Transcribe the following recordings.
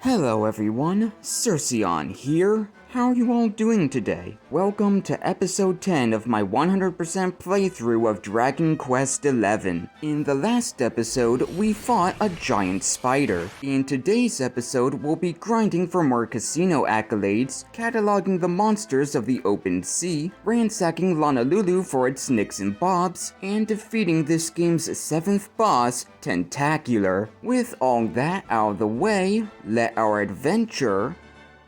Hello everyone, Circeon here. How are you all doing today? Welcome to episode 10 of my 100% playthrough of Dragon Quest XI. In the last episode, we fought a giant spider. In today's episode, we'll be grinding for more casino accolades, cataloging the monsters of the open sea, ransacking Lanalulu for its nicks and bobs, and defeating this game's 7th boss, Tentacular. With all that out of the way, let our adventure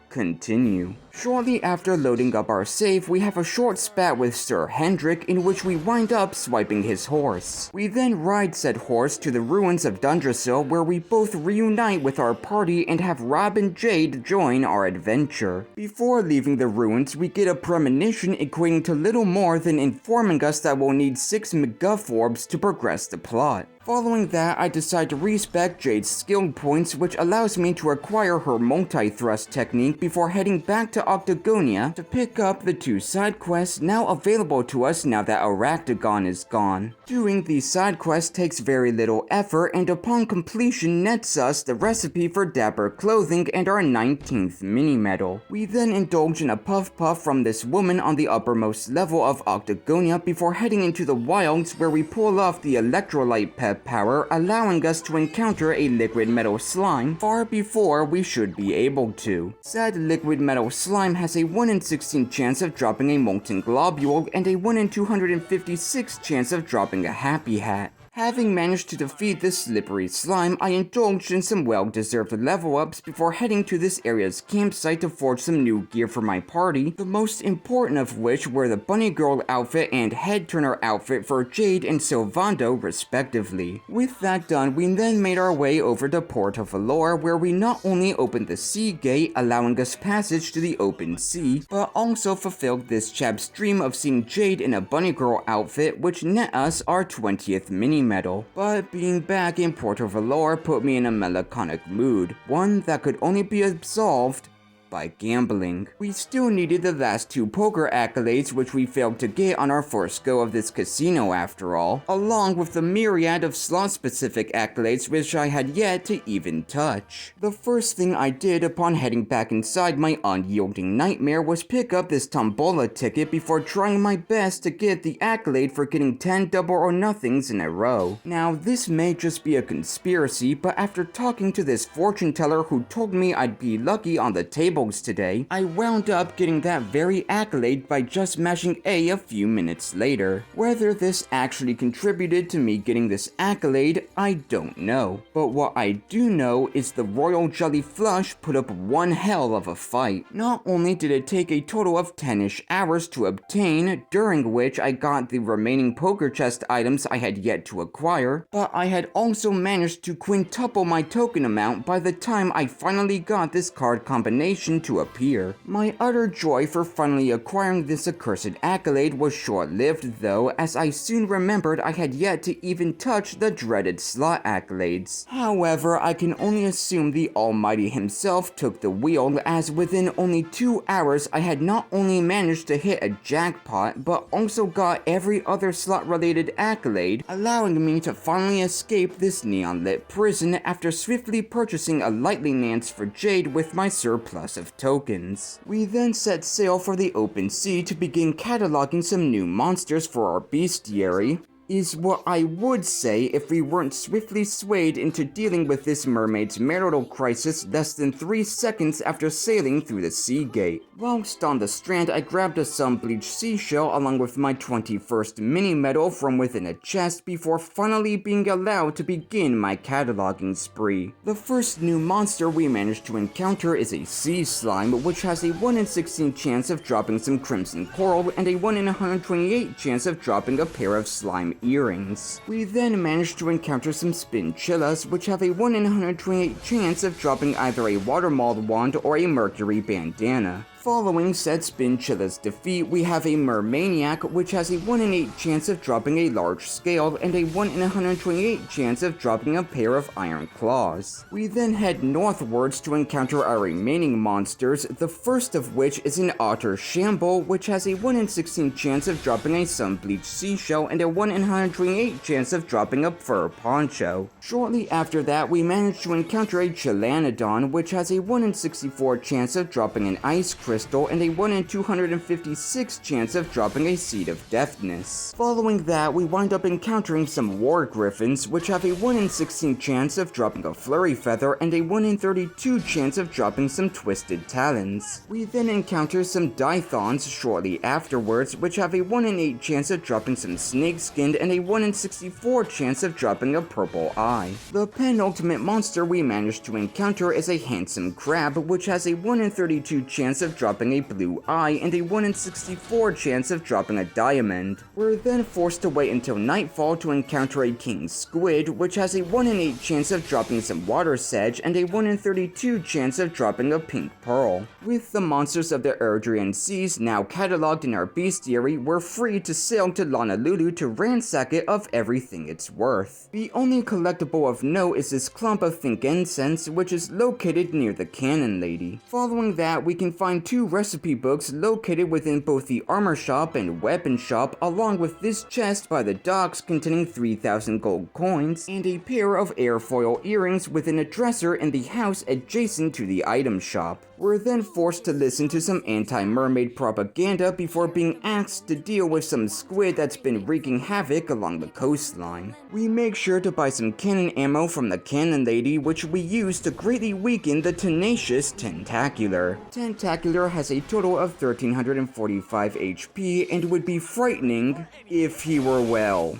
continue. Shortly after loading up our save, we have a short spat with Sir Hendrik in which we wind up swiping his horse. We then ride said horse to the ruins of Dundrasil where we both reunite with our party and have Rob and Jade join our adventure. Before leaving the ruins, we get a premonition equating to little more than informing us that we'll need 6 McGuff-Orbs to progress the plot. Following that, I decide to respec Jade's skill points, which allows me to acquire her multi-thrust technique before heading back to Octagonia to pick up the 2 side quests now available to us now that Octagon is gone. Doing these side quests takes very little effort and upon completion nets us the recipe for dapper clothing and our 19th mini medal. We then indulge in a puff puff from this woman on the uppermost level of Octagonia before heading into the wilds where we pull off the electrolyte pep power, allowing us to encounter a liquid metal slime far before we should be able to. Said liquid metal slime has a 1 in 16 chance of dropping a molten globule and a 1 in 256 chance of dropping a happy hat. Having managed to defeat this slippery slime, I indulged in some well-deserved level ups before heading to this area's campsite to forge some new gear for my party, the most important of which were the bunny girl outfit and head turner outfit for Jade and Sylvando respectively. With that done, we then made our way over to Puerto Valor where we not only opened the sea gate allowing us passage to the open sea, but also fulfilled this chap's dream of seeing Jade in a bunny girl outfit which net us our 20th mini medal. But being back in Puerto Valor put me in a melancholic mood, one that could only be absolved by gambling. We still needed the last 2 poker accolades which we failed to get on our first go of this casino after all, along with the myriad of slot-specific accolades which I had yet to even touch. The first thing I did upon heading back inside my unyielding nightmare was pick up this tombola ticket before trying my best to get the accolade for getting 10 double or nothings in a row. Now this may just be a conspiracy, but after talking to this fortune teller who told me I'd be lucky on the table today, I wound up getting that very accolade by just mashing a few minutes later. Whether this actually contributed to me getting this accolade, I don't know. But what I do know is the Royal Jelly Flush put up one hell of a fight. Not only did it take a total of 10-ish hours to obtain, during which I got the remaining poker chest items I had yet to acquire, but I had also managed to quintuple my token amount by the time I finally got this card combination to appear. My utter joy for finally acquiring this accursed accolade was short-lived though, as I soon remembered I had yet to even touch the dreaded slot accolades. However, I can only assume the Almighty himself took the wheel, as within only 2 hours I had not only managed to hit a jackpot, but also got every other slot-related accolade, allowing me to finally escape this neon-lit prison after swiftly purchasing a lightly nance for Jade with my surplus of tokens. We then set sail for the open sea to begin cataloging some new monsters for our bestiary, is what I would say if we weren't swiftly swayed into dealing with this mermaid's marital crisis less than 3 seconds after sailing through the sea gate. Whilst on the strand, I grabbed a sun-bleached seashell along with my 21st mini medal from within a chest before finally being allowed to begin my cataloging spree. The first new monster we managed to encounter is a sea slime, which has a 1 in 16 chance of dropping some crimson coral and a 1 in 128 chance of dropping a pair of slime earrings. We then managed to encounter some spinchillas, which have a 1 in 128 chance of dropping either a water mold wand or a mercury bandana. Following said Spinchilla's defeat, we have a Mermaniac, which has a 1 in 8 chance of dropping a large scale and a 1 in 128 chance of dropping a pair of iron claws. We then head northwards to encounter our remaining monsters, the first of which is an Otter Shamble, which has a 1 in 16 chance of dropping a sun-bleached seashell and a 1 in 128 chance of dropping a fur poncho. Shortly after that, we manage to encounter a Chilanodon, which has a 1 in 64 chance of dropping an ice crystal and a 1 in 256 chance of dropping a Seed of Deafness. Following that, we wind up encountering some War Griffins, which have a 1 in 16 chance of dropping a Flurry Feather and a 1 in 32 chance of dropping some Twisted Talons. We then encounter some Dythons shortly afterwards, which have a 1 in 8 chance of dropping some Snake-Skinned and a 1 in 64 chance of dropping a Purple Eye. The penultimate monster we managed to encounter is a Handsome Crab, which has a 1 in 32 chance of dropping a Blue Eye and a 1 in 64 chance of dropping a Diamond. We're then forced to wait until nightfall to encounter a King Squid, which has a 1 in 8 chance of dropping some Water Sedge and a 1 in 32 chance of dropping a Pink Pearl. With the monsters of the Erdrean Seas now catalogued in our bestiary, we're free to sail to Lanalulu to ransack it of everything it's worth. The only collectible of note is this clump of Think Incense, which is located near the Cannon Lady. Following that, we can find 2 recipe books located within both the armor shop and weapon shop, along with this chest by the docks containing 3,000 gold coins, and a pair of airfoil earrings within a dresser in the house adjacent to the item shop. We're then forced to listen to some anti-mermaid propaganda before being asked to deal with some squid that's been wreaking havoc along the coastline. We make sure to buy some cannon ammo from the Cannon Lady, which we use to greatly weaken the tenacious Tentacular. Tentacular has a total of 1345 HP and would be frightening if he were well.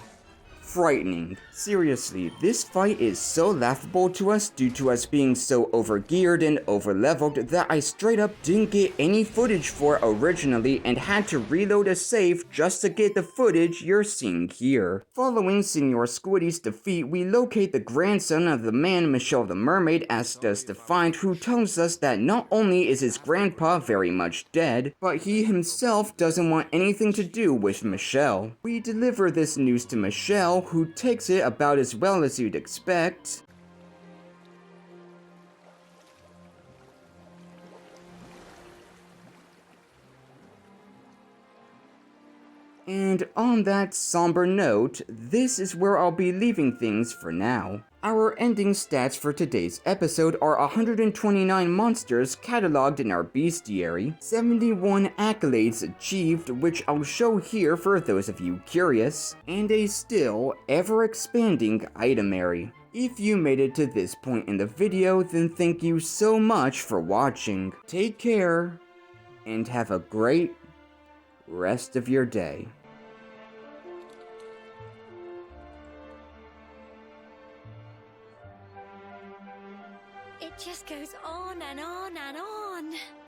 Frightening. Seriously, this fight is so laughable to us due to us being so overgeared and overleveled that I straight up didn't get any footage for originally and had to reload a save just to get the footage you're seeing here. Following Sénior Squiddy's defeat, we locate the grandson of the man Michelle the Mermaid asked us to find, who tells us that not only is his grandpa very much dead, but he himself doesn't want anything to do with Michelle. We deliver this news to Michelle, who takes it about as well as you'd expect. And on that somber note, this is where I'll be leaving things for now. Our ending stats for today's episode are 129 monsters catalogued in our bestiary, 71 accolades achieved, which I'll show here for those of you curious, and a still ever-expanding itemary. If you made it to this point in the video, then thank you so much for watching. Take care, and have a great rest of your day. It just goes on and on and on.